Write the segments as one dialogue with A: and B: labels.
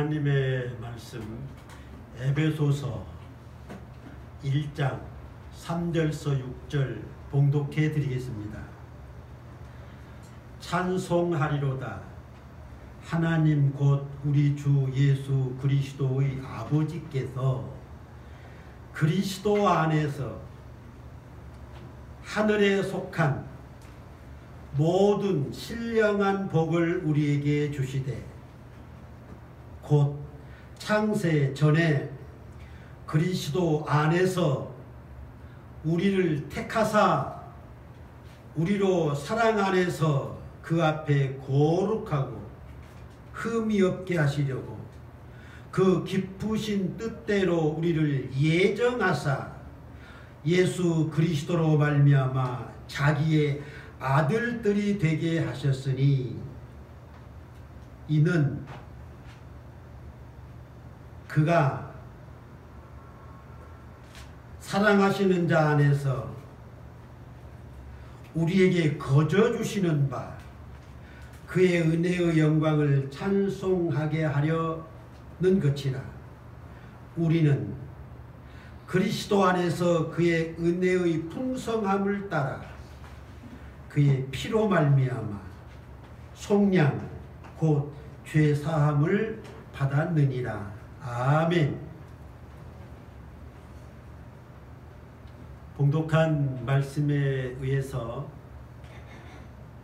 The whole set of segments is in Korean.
A: 하나님의 말씀 에베소서 1장 3절서 6절 봉독해 드리겠습니다. 찬송하리로다. 하나님 곧 우리 주 예수 그리스도의 아버지께서 그리스도 안에서 하늘에 속한 모든 신령한 복을 우리에게 주시되 곧 창세 전에 그리스도 안에서 우리를 택하사 우리로 사랑 안에서 그 앞에 거룩하고 흠이 없게 하시려고 그 기쁘신 뜻대로 우리를 예정하사 예수 그리스도로 말미암아 자기의 아들들이 되게 하셨으니 이는 그가 사랑하시는 자 안에서 우리에게 거저 주시는 바 그의 은혜의 영광을 찬송하게 하려는 것이라. 우리는 그리스도 안에서 그의 은혜의 풍성함을 따라 그의 피로 말미암아 속량 곧 죄사함을 받았느니라. 아멘. 봉독한 말씀에 의해서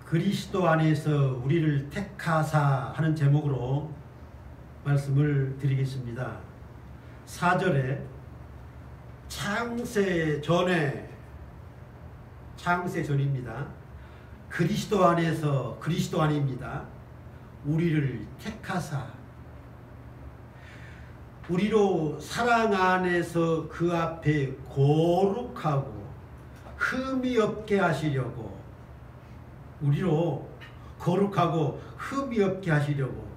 A: 그리스도 안에서 우리를 택하사 하는 제목으로 말씀을 드리겠습니다. 4절에 창세 전입니다. 그리스도 안에서 그리스도 안입니다. 우리를 택하사 우리로 사랑 안에서 그 앞에 거룩하고 흠이 없게 하시려고 우리로 거룩하고 흠이 없게 하시려고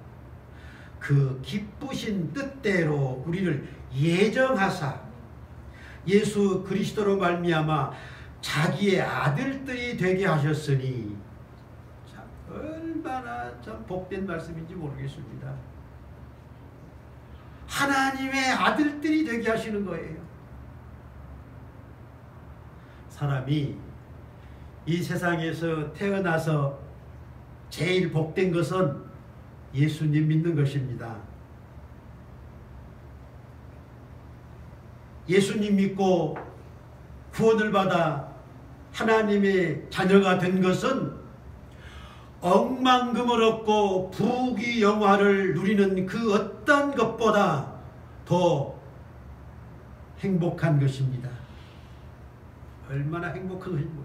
A: 그 기쁘신 뜻대로 우리를 예정하사 예수 그리스도로 말미암아 자기의 아들들이 되게 하셨으니 참 얼마나 참 복된 말씀인지 모르겠습니다. 하나님의 아들들이 되게 하시는 거예요. 사람이 이 세상에서 태어나서 제일 복된 것은 예수님 믿는 것입니다. 예수님 믿고 구원을 받아 하나님의 자녀가 된 것은 억만금을 얻고 부귀 영화를 누리는 그 어떤 것보다 더 행복한 것입니다. 얼마나 행복한 것입니까?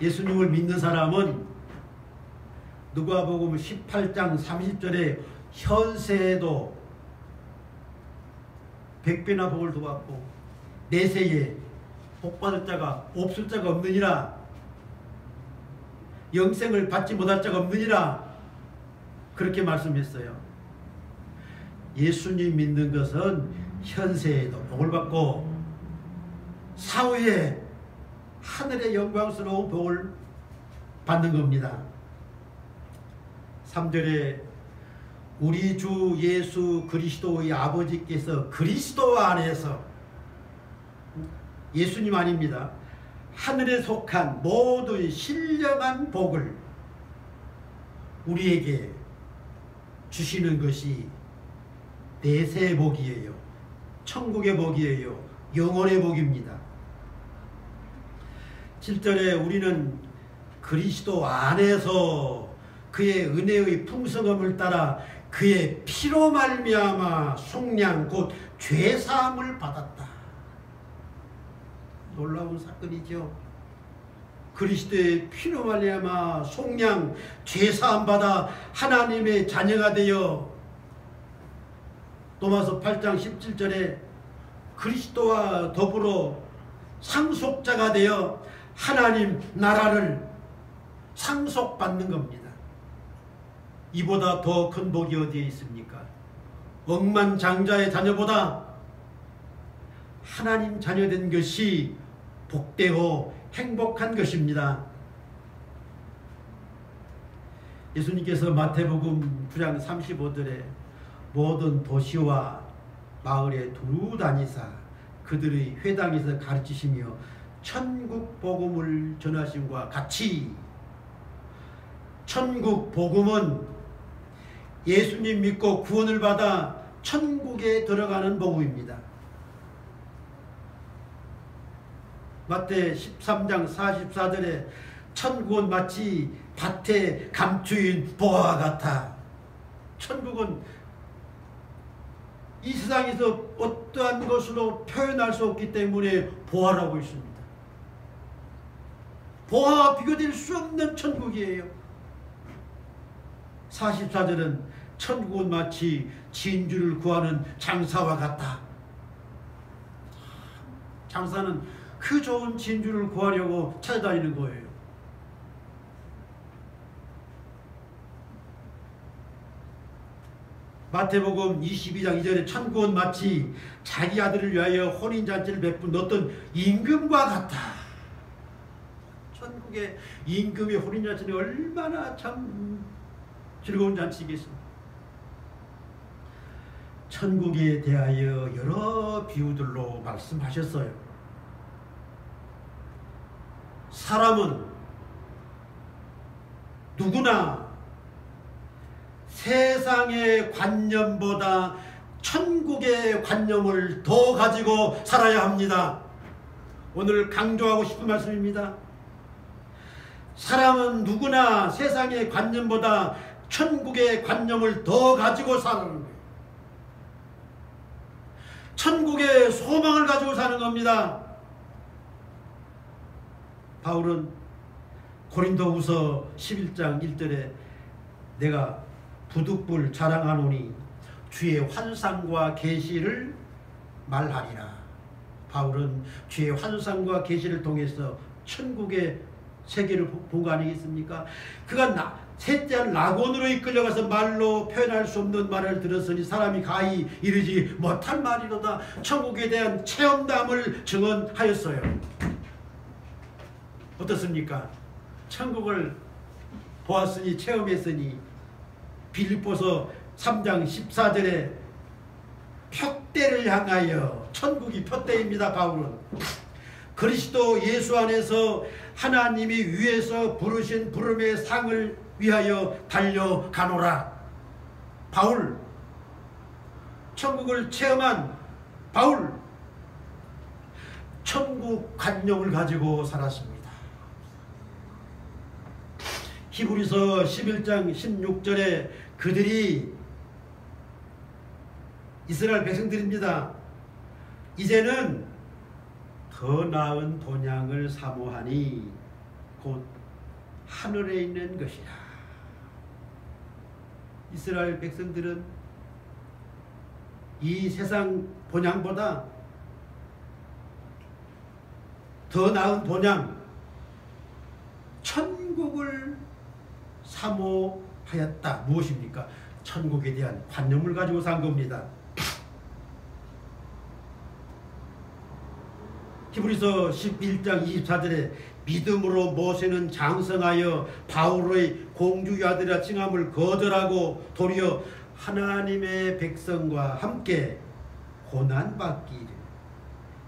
A: 예수님을 믿는 사람은 누가복음 18장 30절에 현세에도 100배나 복을 더 받고 내세에 복받을 자가 없을 자가 없느니라. 영생을 받지 못할 자가 없느니라. 그렇게 말씀했어요. 예수님 믿는 것은 현세에도 복을 받고 사후에 하늘의 영광스러운 복을 받는 겁니다. 3절에 우리 주 예수 그리스도의 아버지께서 그리스도 안에서 예수님 아닙니다. 하늘에 속한 모든 신령한 복을 우리에게 주시는 것이 내세의 복이에요. 천국의 복이에요. 영원의 복입니다. 7절에 우리는 그리스도 안에서 그의 은혜의 풍성함을 따라 그의 피로 말미암아 속량 곧 죄사함을 받았다. 놀라운 사건이죠. 그리스도의 피로 말미암아 속량 죄사함 받아 하나님의 자녀가 되어 로마서 8장 17절에 그리스도와 더불어 상속자가 되어 하나님 나라를 상속받는 겁니다. 이보다 더 큰 복이 어디에 있습니까? 억만장자의 자녀보다 하나님 자녀된 것이 복되고 행복한 것입니다. 예수님께서 마태복음 9장 35절에 모든 도시와 마을에 두루 다니사 그들의 회당에서 가르치시며 천국 복음을 전하심과 같이, 천국 복음은 예수님 믿고 구원을 받아 천국에 들어가는 복음입니다. 마태 13장 44절에 천국은 마치 밭에 감추인 보화와 같아. 천국은 이 세상에서 어떠한 것으로 표현할 수 없기 때문에 보화라고 있습니다. 보화와 비교될 수 없는 천국이에요. 44절은 천국은 마치 진주를 구하는 장사와 같다. 장사는 그 좋은 진주를 구하려고 찾아다니는 거예요. 마태복음 22장 2절에 천국은 마치 자기 아들을 위하여 혼인잔치를 베푼 어떤 임금과 같다. 천국의 임금의 혼인잔치는 얼마나 참 즐거운 잔치겠습니까? 천국에 대하여 여러 비유들로 말씀하셨어요. 사람은 누구나 세상의 관념보다 천국의 관념을 더 가지고 살아야 합니다. 오늘 강조하고 싶은 말씀입니다. 사람은 누구나 세상의 관념보다 천국의 관념을 더 가지고 사는 거예요. 천국의 소망을 가지고 사는 겁니다. 바울은 고린도후서 11장 1절에 내가 부득불 자랑하노니 주의 환상과 계시를 말하리라. 바울은 주의 환상과 계시를 통해서 천국의 세계를 본 거 아니겠습니까? 그가 셋째한 낙원으로 이끌려가서 말로 표현할 수 없는 말을 들었으니 사람이 가히 이르지 못할 말이로다. 천국에 대한 체험담을 증언하였어요. 어떻습니까? 천국을 보았으니 체험했으니 빌립보서 3장 14절에 표대를 향하여, 천국이 표대입니다. 바울은 그리스도 예수 안에서 하나님이 위에서 부르신 부름의 상을 위하여 달려가노라. 바울, 천국을 체험한 바울, 천국 관념을 가지고 살았습니다. 히브리서 11장 16절에 그들이, 이스라엘 백성들입니다. 이제는 더 나은 본향을 사모하니 곧 하늘에 있는 것이라. 이스라엘 백성들은 이 세상 본향보다 더 나은 본향, 천국을 사모하였다. 무엇입니까? 천국에 대한 관념을 가지고 산 겁니다. 히브리서 11장 24절에 믿음으로 모세는 장성하여 바울의 공주의 아들이라 칭함을 거절하고 도리어 하나님의 백성과 함께 고난받기를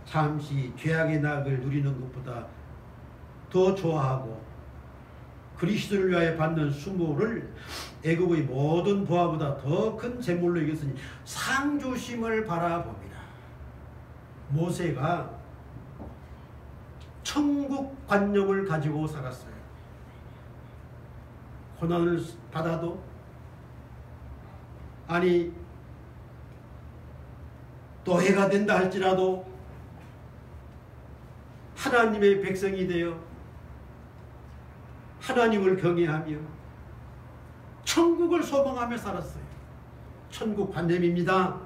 A: 잠시 죄악의 낙을 누리는 것보다 더 좋아하고 그리스도를 위하여 받는 수모를 애국의 모든 보화보다 더 큰 재물로 여겼으니 상주심을 바라봅니다. 모세가 천국 관념을 가지고 살았어요. 고난을 받아도, 아니 노예가 된다 할지라도 하나님의 백성이 되어 하나님을 경외하며 천국을 소망하며 살았어요. 천국 관념입니다.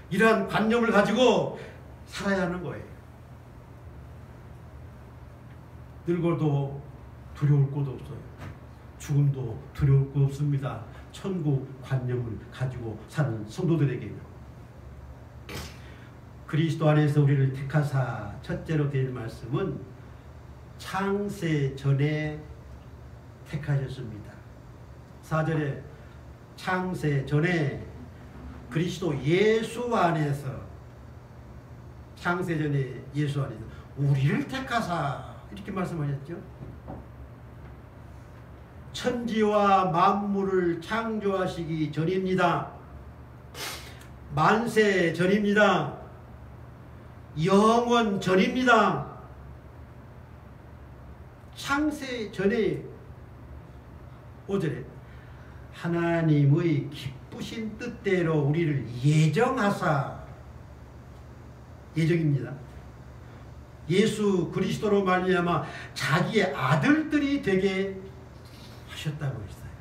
A: 이러한 관념을 가지고 살아야 하는 거예요. 늙어도 두려울 곳 없어요. 죽음도 두려울 곳 없습니다. 천국 관념을 가지고 사는 성도들에게는. 그리스도 안에서 우리를 택하사 첫째로 드릴 말씀은 창세 전에 택하셨습니다. 14절에 창세 전에 그리스도 예수 안에서, 창세 전에 예수 안에서 우리를 택하사 이렇게 말씀하셨죠. 천지와 만물을 창조하시기 전입니다. 만세 전입니다. 영원 전입니다. 창세 전에 5절에 하나님의 기쁘신 뜻대로 우리를 예정하사, 예정입니다. 예수 그리스도로 말미암아 자기의 아들들이 되게 하셨다고 했어요.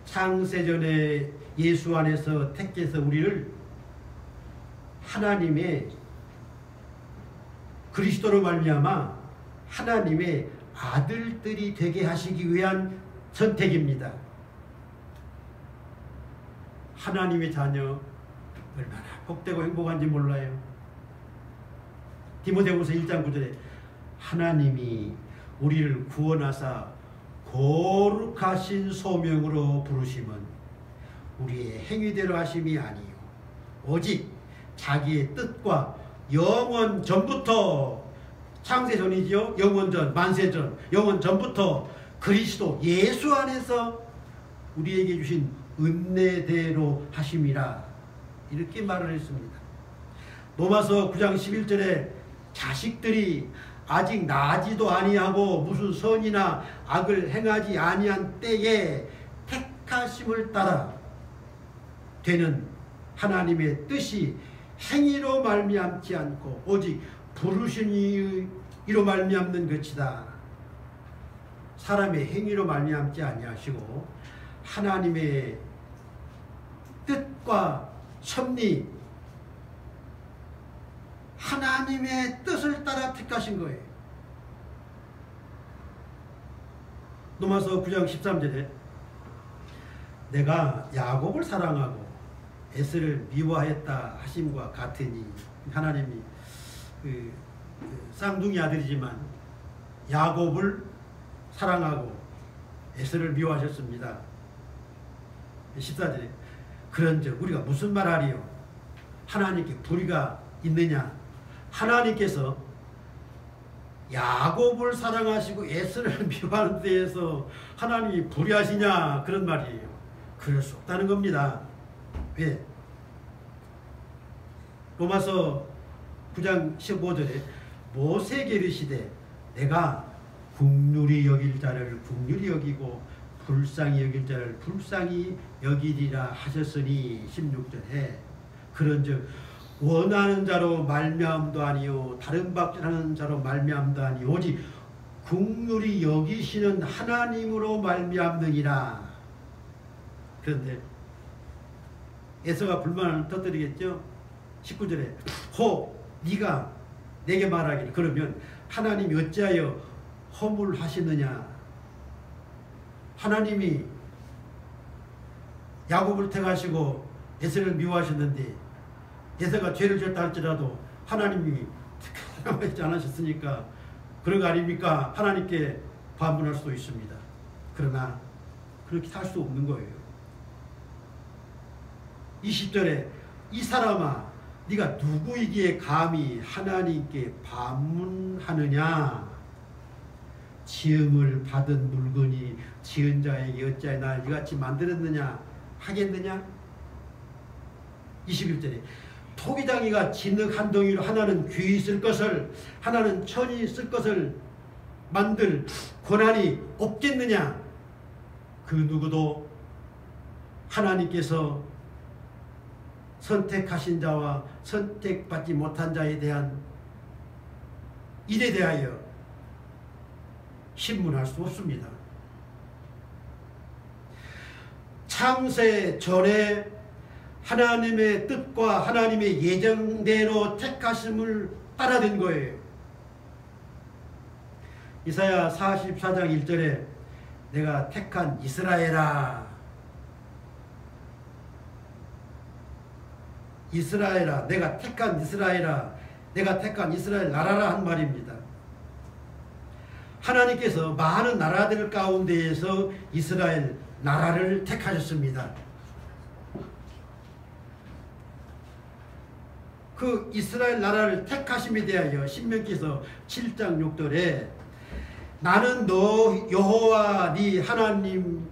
A: 창세전에 예수 안에서 택해서 우리를 하나님의, 그리스도로 말미암아 하나님의 아들들이 되게 하시기 위한 선택입니다. 하나님의 자녀 얼마나 복되고 행복한지 몰라요. 디모데후서 1장 9절에 하나님이 우리를 구원하사 거룩하신 소명으로 부르심은 우리의 행위대로 하심이 아니요 오직 자기의 뜻과 영원 전부터, 창세 전이지요. 영원 전, 만세 전, 영원 전부터 그리스도 예수 안에서 우리에게 주신 은혜대로 하심이라, 이렇게 말을 했습니다. 로마서 9장 11절에 자식들이 아직 나지도 아니하고 무슨 선이나 악을 행하지 아니한 때에 택하심을 따라 되는 하나님의 뜻이 행위로 말미암지 않고 오직 부르신 이로 말미암는 것이다. 사람의 행위로 말미암지 아니하시고 하나님의 뜻과 섭리, 하나님의 뜻을 따라 택하신 거예요. 로마서 9장 13절에 내가 야곱을 사랑하고 에서를 미워하였다 하심과 같으니, 하나님이 쌍둥이 아들이지만 야곱을 사랑하고 에서를 미워하셨습니다. 14절에 그런즉 우리가 무슨 말하리요? 하나님께 불의가 있느냐? 하나님께서 야곱을 사랑하시고 에서를 미워하는 데에서 하나님이 불의하시냐? 그런 말이에요. 그럴 수 없다는 겁니다. 왜? 로마서 9장 15절에 모세에게 이르시되 내가 긍휼히 여길 자를 긍휼히 여기고 불쌍히 여길 자를 불쌍히 여기리라 하셨으니 16절에 그런즉 원하는 자로 말미암도 아니요 다른 박질하는 자로 말미암도 아니요 오직 긍휼히 여기시는 하나님으로 말미암느니라. 그런데 에서가 불만을 터뜨리겠죠. 19절에 호 네가 내게 말하기를 그러면 하나님이 어찌하여 허물하시느냐? 하나님이 야곱을 택하시고 에서를 미워하셨는데 에서가 죄를 졌다 할지라도 하나님이 택하지 않으셨으니까 그런 거 아닙니까? 하나님께 반문할 수도 있습니다. 그러나 그렇게 할 수 없는 거예요. 20절에 이 사람아 네가 누구이기에 감히 하나님께 반문하느냐? 지음을 받은 물건이 지은 자에게 어찌하여 날 이같이 만들었느냐 하겠느냐? 21절에 토기장이가 진흙 한 덩이로 하나는 귀히 쓸 것을 하나는 천이 쓸 것을 만들 권한이 없겠느냐? 그 누구도 하나님께서 선택하신 자와 선택받지 못한 자에 대한 일에 대하여 신문할 수 없습니다. 창세 전에 하나님의 뜻과 하나님의 예정대로 택하심을 따라된 거예요. 이사야 44장 1절에 내가 택한 이스라엘아, 이스라엘아, 내가 택한 이스라엘아, 내가 택한 이스라엘 나라라 한 말입니다. 하나님께서 많은 나라들 가운데에서 이스라엘 나라를 택하셨습니다. 그 이스라엘 나라를 택하심에 대하여 신명기서 7장 6절에 나는 너 여호와 네 하나님의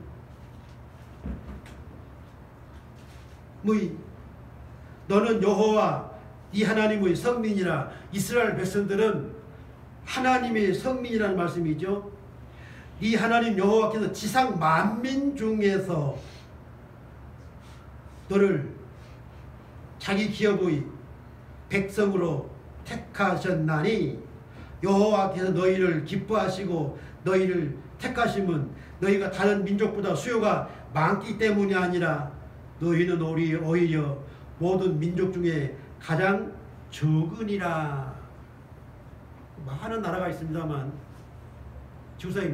A: 너는 여호와 네 하나님의 성민이라. 이스라엘 백성들은 하나님의 성민이라는 말씀이죠. 네 하나님 여호와께서 지상 만민 중에서 너를 자기 기업의 백성으로 택하셨나니 여호와께서 너희를 기뻐하시고 너희를 택하심은 너희가 다른 민족보다 수요가 많기 때문이 아니라 너희는 오히려 모든 민족 중에 가장 적으니라. 많은 나라가 있습니다만 지구상에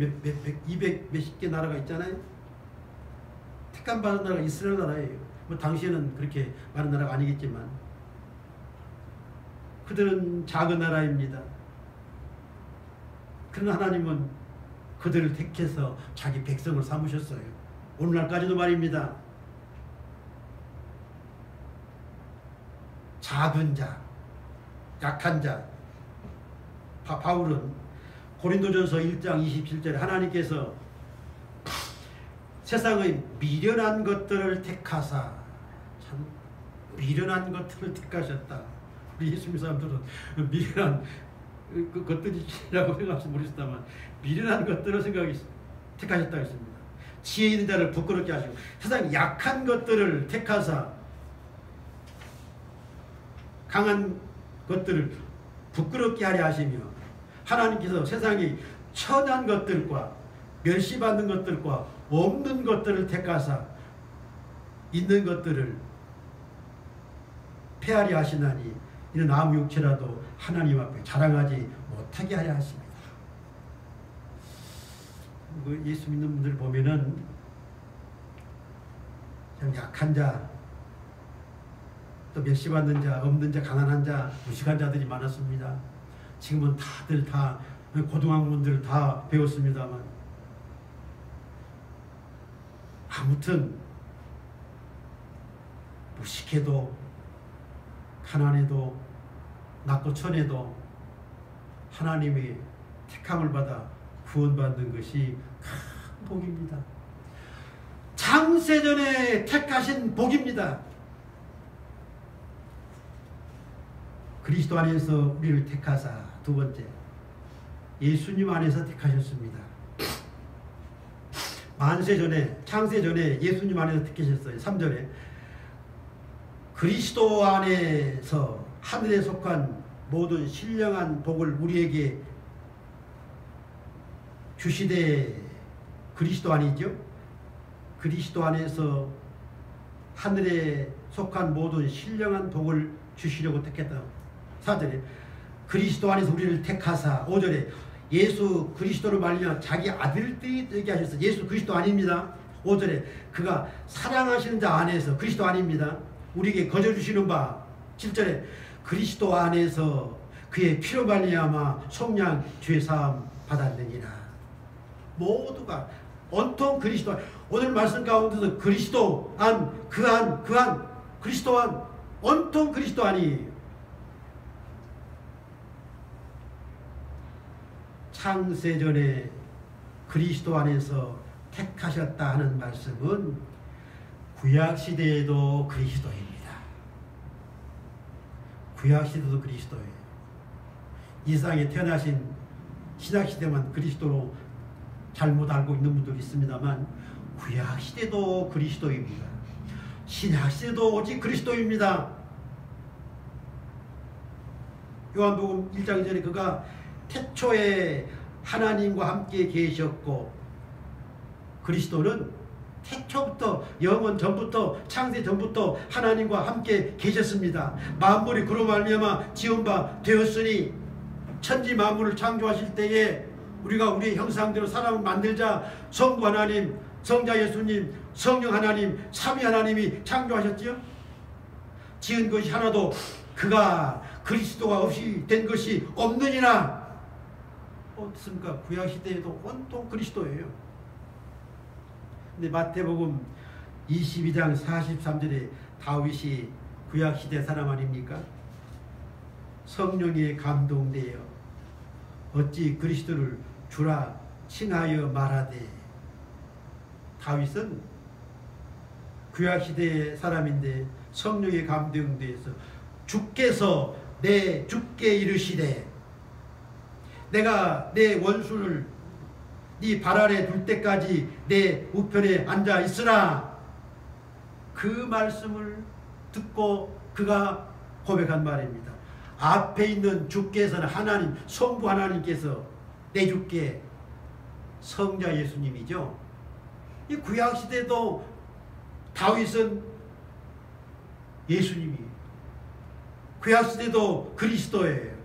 A: 200 몇십 개 나라가 있잖아요. 택함 받은 나라가 이스라엘 나라예요. 뭐 당시에는 그렇게 많은 나라가 아니겠지만 그들은 작은 나라입니다. 그러나 하나님은 그들을 택해서 자기 백성을 삼으셨어요. 오늘날까지도 말입니다. 작은 자, 약한 자. 바울은 고린도전서 1장 27절에 하나님께서 세상의 미련한 것들을 택하사, 참 미련한 것들을 택하셨다. 우리 예수 믿는 사람들은 미련한 것들이라고 생각할지 모르겠다만 미련한 것들을 택하셨다고 했습니다. 지혜 있는 자를 부끄럽게 하시고 세상 약한 것들을 택하사 강한 것들을 부끄럽게 하려 하시며 하나님께서 세상이 천한 것들과 멸시받는 것들과 없는 것들을 택하사 있는 것들을 폐하려 하시나니 이는 아무 육체라도 하나님 앞에 자랑하지 못하게 하려 하십니다. 예수 믿는 분들 보면은 참 약한 자, 또 멸시받는 자, 없는 자, 가난한 자, 무식한 자들이 많았습니다. 지금은 다들 다 고등학문들 다 배웠습니다만 아무튼 무식해도 가난해도 낮고 천해도 하나님의 택함을 받아 구원받는 것이 큰 복입니다. 창세전에 택하신 복입니다. 그리스도 안에서 우리를 택하사, 두 번째 예수님 안에서 택하셨습니다. 만세전에, 창세전에 예수님 안에서 택하셨어요. 3절에 그리스도 안에서 하늘에 속한 모든 신령한 복을 우리에게 주시되, 그리스도 안이죠. 그리스도 안에서 하늘에 속한 모든 신령한 복을 주시려고 택했다. 4절에 그리스도 안에서 우리를 택하사, 5절에 예수 그리스도를 말미암아 자기 아들들이 되게 하셨어. 예수 그리스도 아닙니다. 5절에 그가 사랑하시는 자 안에서, 그리스도 아닙니다. 우리에게 거저 주시는 바. 7절에 그리스도 안에서 그의 피로 말미암아 속량 죄 사함 받았느니라. 모두가 온통 그리스도 안. 오늘 말씀 가운데서 그리스도 안, 그 안, 그 안, 그리스도 안, 온통 그리스도 안이에요. 창세전에 그리스도 안에서 택하셨다 하는 말씀은 구약시대에도 그리스도입니다. 구약시대도 그리스도예요. 이 세상에 태어나신 신약시대만 그리스도로 잘못 알고 있는 분들이 있습니다만 구약시대도 그리스도입니다. 신약시대도 오직 그리스도입니다. 요한복음 1장 2절에 그가 태초에 하나님과 함께 계셨고, 그리스도는 태초부터, 영원 전부터, 창세 전부터 하나님과 함께 계셨습니다. 만물이 그로 말미암아 지은 바 되었으니, 천지 만물을 창조하실 때에 우리가 우리의 형상대로 사람을 만들자 성부 하나님, 성자 예수님, 성령 하나님, 삼위 하나님이 창조하셨지요. 지은 것이 하나도 그가 그리스도가 없이 된 것이 없느니라. 어떻습니까? 구약시대에도 온통 그리스도예요. 근데 마태복음 22장 43절에 다윗이 구약시대 사람 아닙니까? 성령에 감동되어 어찌 그리스도를 주라 칭하여 말하되. 다윗은 구약시대의 사람인데 성령에 감동되어서 주께서 내 주께 이르시되 내가 내 원수를 네 발 아래 둘 때까지 내 우편에 앉아 있으라. 그 말씀을 듣고 그가 고백한 말입니다. 앞에 있는 주께서는 하나님, 성부 하나님께서 내 주께 성자 예수님이죠. 이 구약시대도 다윗은 예수님이에요. 구약시대도 그리스도예요.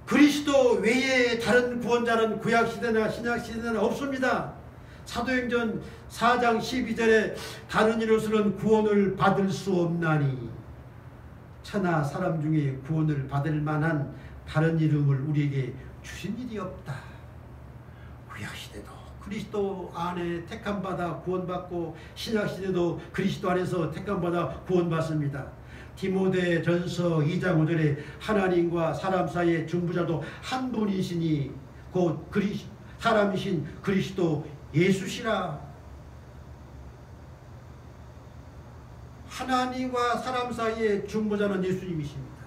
A: 그리스도 외에 다른 구원자는 구약시대나 신약시대는 없습니다. 사도행전 4장 12절에 다른 이로서는 구원을 받을 수 없나니 천하 사람 중에 구원을 받을 만한 다른 이름을 우리에게 주신 일이 없다. 구약시대도 그리스도 안에 택함받아 구원받고 신약시대도 그리스도 안에서 택함받아 구원받습니다. 디모데전서 2장 5절에 하나님과 사람 사이의 중보자도 한 분이시니 곧 사람이신 그리스도 예수시라. 하나님과 사람 사이의 중보자는 예수님이십니다.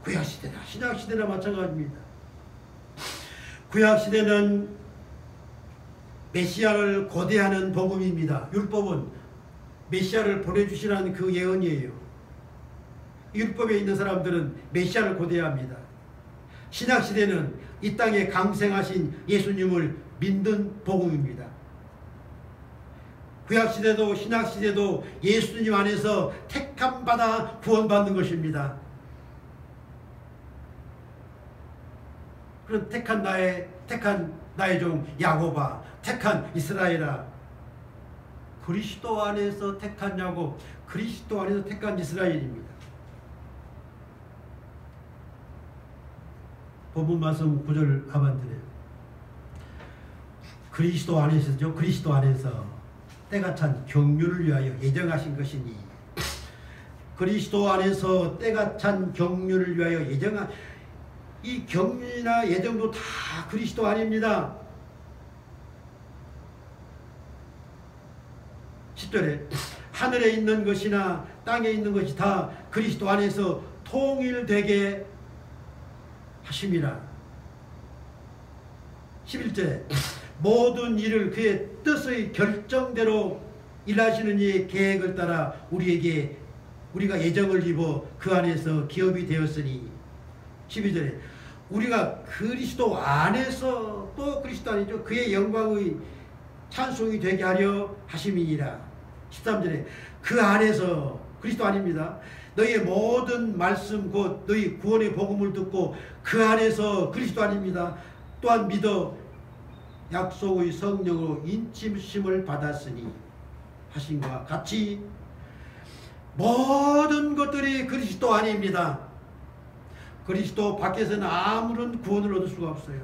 A: 구약시대나 신약시대나 마찬가지입니다. 구약시대는 메시아를 고대하는 복음입니다. 율법은 메시아를 보내주시라는 그 예언이에요. 율법에 있는 사람들은 메시아를 고대합니다. 신약시대는 이 땅에 강생하신 예수님을 믿는 복음입니다. 구약시대도 신약시대도 예수님 안에서 택함받아 구원받는 것입니다. 그런 택한 나의 종 야곱아, 택한 이스라엘아, 그리스도 안에서 택한 야곱, 그리스도 안에서 택한 이스라엘입니다. 본문 말씀 9절 하반절에 그리스도 안에서죠. 그리스도 안에서 때가 찬 경륜을 위하여 예정하신 것이니, 그리스도 안에서 때가 찬 경륜을 위하여 예정한 이 경륜이나 예정도 다 그리스도 안입니다. 10절에 하늘에 있는 것이나 땅에 있는 것이 다 그리스도 안에서 통일되게 하심이라. 11절에 모든 일을 그의 뜻의 결정대로 일하시는 이의 계획을 따라 우리가 예정을 입어 그 안에서 기업이 되었으니. 12절에 우리가 그리스도 안에서, 또 그리스도 안이죠, 그의 영광의 찬송이 되게 하려 하심이니라. 13절에 그 안에서, 그리스도 아닙니다, 너희의 모든 말씀 곧 너희 구원의 복음을 듣고 그 안에서, 그리스도 아닙니다, 또한 믿어 약속의 성령으로 인침심을 받았으니 하신과 같이 모든 것들이 그리스도 안입니다. 그리스도 밖에서는 아무런 구원을 얻을 수가 없어요.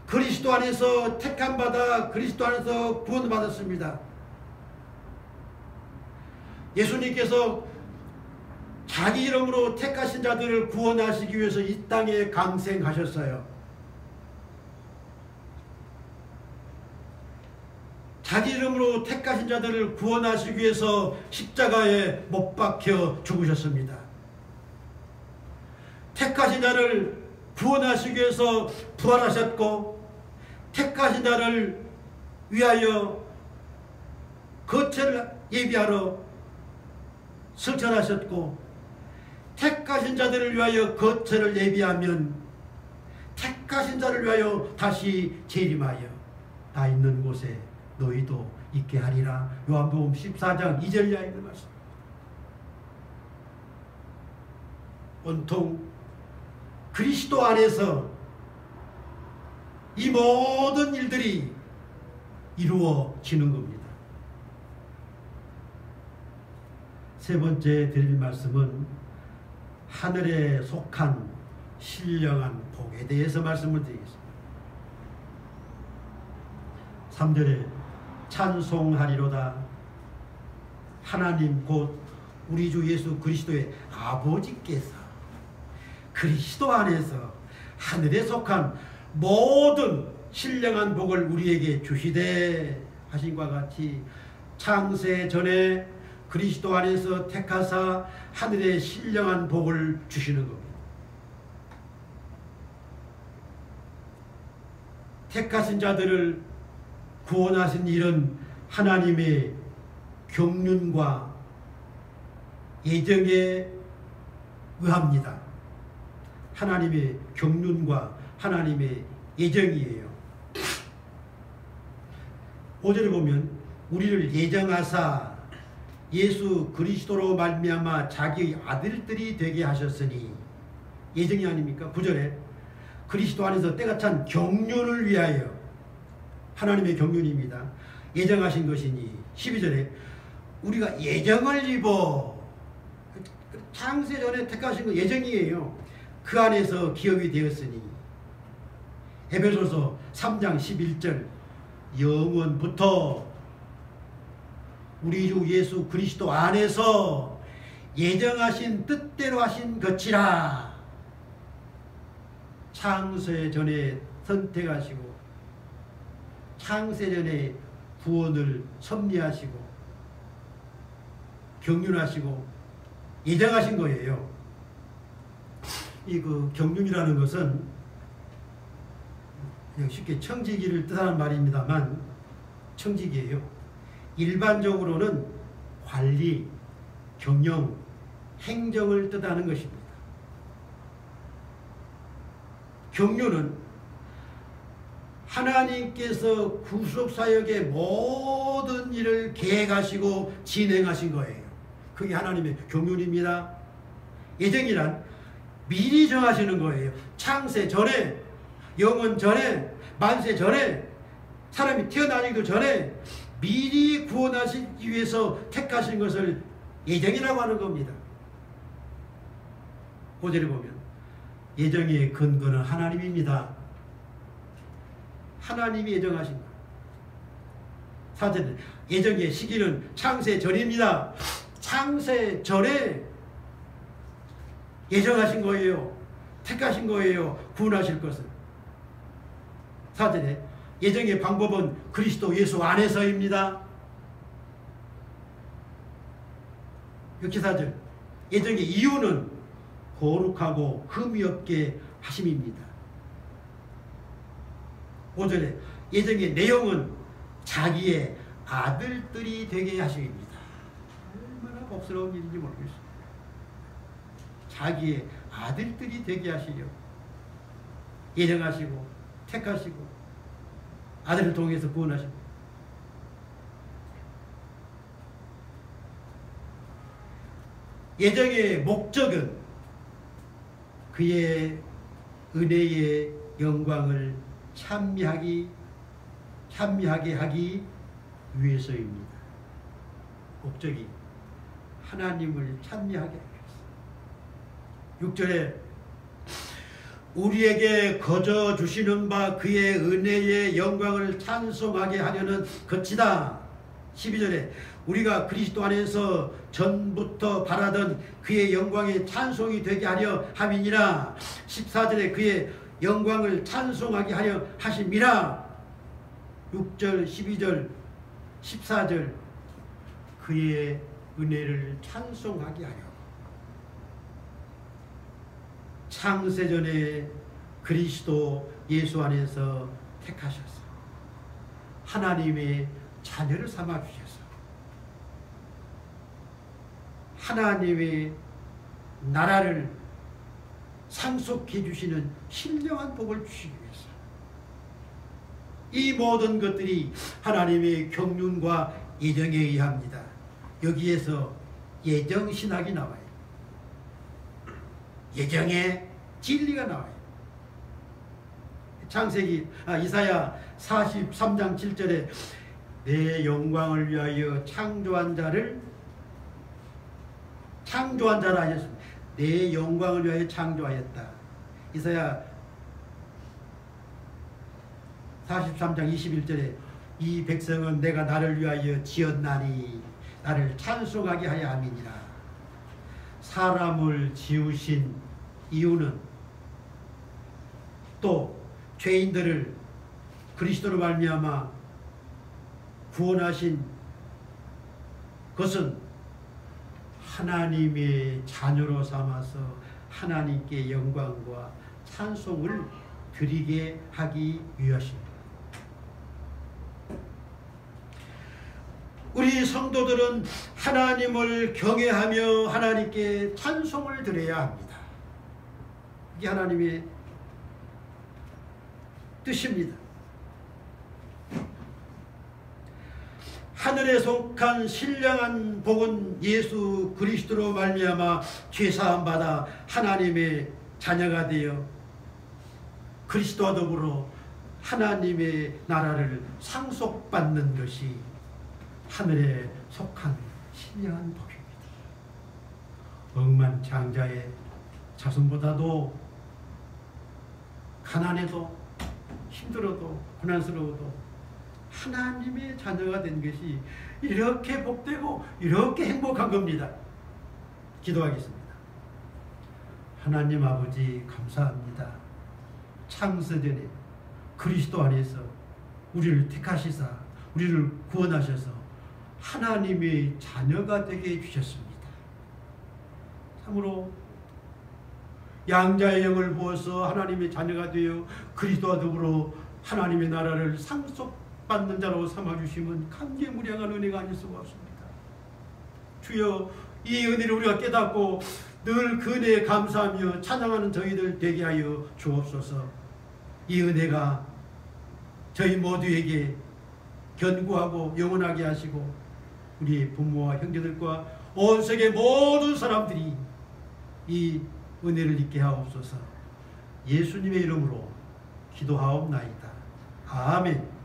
A: 그리스도 안에서 택함받아 그리스도 안에서 구원을 받았습니다. 예수님께서 자기 이름으로 택하신 자들을 구원하시기 위해서 이 땅에 강생하셨어요. 자기 이름으로 택하신 자들을 구원하시기 위해서 십자가에 못 박혀 죽으셨습니다. 택하신 자를 구원하시기 위해서 부활하셨고, 택하신 자를 위하여 거처를 예비하러 승천하셨고, 택하신 자들을 위하여 거처를 예비하면 택하신 자를 위하여 다시 재림하여 나 있는 곳에 너희도 있게 하리라. 요한복음 14장 2절 이하에 있는 말씀. 온통 그리스도 안에서 이 모든 일들이 이루어지는 겁니다. 세 번째 드릴 말씀은 하늘에 속한 신령한 복에 대해서 말씀을 드리겠습니다. 3절에 찬송하리로다 하나님 곧 우리 주 예수 그리스도의 아버지께서 그리스도 안에서 하늘에 속한 모든 신령한 복을 우리에게 주시되 하신과 같이 창세 전에 그리스도 안에서 택하사 하늘의 신령한 복을 주시는 겁니다. 택하신 자들을 구원하신 일은 하나님의 경륜과 예정에 의합니다. 하나님의 경륜과 하나님의 예정이에요. 5절에 보면 우리를 예정하사 예수 그리스도로 말미암아 자기의 아들들이 되게 하셨으니 예정이 아닙니까? 9절에 그리스도 안에서 때가 찬 경륜을 위하여 하나님의 경륜입니다. 예정하신 것이니 12절에 우리가 예정을 입어 창세 전에 택하신 거 예정이에요. 그 안에서 기업이 되었으니 에베소서 3장 11절 영원부터 우리 주 예수 그리스도 안에서 예정하신 뜻대로 하신 것이라 창세 전에 선택하시고 창세 전에 구원을 섭리하시고 경륜하시고 예정하신 거예요. 이 그 경륜이라는 것은 쉽게 청지기를 뜻하는 말입니다만 청지기예요. 일반적으로는 관리, 경영, 행정을 뜻하는 것입니다. 경륜은 하나님께서 구속사역의 모든 일을 계획하시고 진행하신 거예요. 그게 하나님의 경륜입니다. 예정이란 미리 정하시는 거예요. 창세 전에, 영원 전에, 만세 전에, 사람이 태어나기도 전에 미리 구원하시기 위해서 택하신 것을 예정이라고 하는 겁니다. 5절에 보면 예정의 근거는 하나님입니다. 하나님이 예정하신 것. 4절에 예정의 시기는 창세 전입니다. 창세 전에 예정하신 거예요. 택하신 거예요. 구원하실 것을. 4절에 예정의 방법은 그리스도 예수 안에서입니다. 4절 예정의 이유는 거룩하고 흠이 없게 하심입니다. 5절에 예정의 내용은 자기의 아들들이 되게 하심입니다. 얼마나 복스러운 일인지 모르겠어요. 자기의 아들들이 되게 하시려 예정하시고 택하시고 아들을 통해서 구원하시고 예정의 목적은 그의 은혜의 영광을 찬미하게 하기 위해서입니다. 목적이 하나님을 찬미하게 하기 위해서. 6절에 우리에게 거저 주시는 바 그의 은혜의 영광을 찬송하게 하려는 것이다. 12절에 우리가 그리스도 안에서 전부터 바라던 그의 영광의 찬송이 되게 하려 함이니라. 14절에 그의 영광을 찬송하게 하려 하심이라. 6절, 12절, 14절 그의 은혜를 찬송하게 하려. 창세전에 그리스도 예수 안에서 택하셔서 하나님의 자녀를 삼아주셔서 하나님의 나라를 상속해 주시는 신령한 복을 주시기 위해서 이 모든 것들이 하나님의 경륜과 예정에 의합니다. 여기에서 예정신학이 나와요. 예정의 진리가 나와요. 이사야 43장 7절에 내 영광을 위하여 창조한 자를 창조한 자라 하셨습니다. 내 영광을 위하여 창조하였다. 이사야 43장 21절에 이 백성은 내가 나를 위하여 지었나니 나를 찬송하게 하여 함이니라. 사람을 지으신 이유는 또 죄인들을 그리스도로 말미암아 구원하신 것은 하나님의 자녀로 삼아서 하나님께 영광과 찬송을 드리게 하기 위하십니다. 우리 성도들은 하나님을 경외하며 하나님께 찬송을 드려야 합니다. 이게 하나님의 뜻입니다. 하늘에 속한 신령한 복은 예수 그리스도로 말미암아 죄사함 받아 하나님의 자녀가 되어 그리스도와 더불어 하나님의 나라를 상속받는 것이 하늘에 속한 신령한 복입니다. 억만장자의 자손보다도 가난해도 힘들어도 고난스러워도 하나님의 자녀가 된 것이 이렇게 복되고 이렇게 행복한 겁니다. 기도하겠습니다. 하나님 아버지 감사합니다. 창세전에 그리스도 안에서 우리를 택하시사 우리를 구원하셔서 하나님의 자녀가 되게 해주셨습니다. 참으로 양자의 영을 부어서 하나님의 자녀가 되어 그리스도와 더불어 하나님의 나라를 상속받는 자로 삼아주시면 감개무량한 은혜가 아닐 수가 없습니다. 주여, 이 은혜를 우리가 깨닫고 늘 그 은혜에 감사하며 찬양하는 저희들 되게 하여 주옵소서. 이 은혜가 저희 모두에게 견고하고 영원하게 하시고 우리 부모와 형제들과 온 세계 모든 사람들이 이 은혜를 잊게 하옵소서. 예수님의 이름으로 기도하옵나이다. 아멘.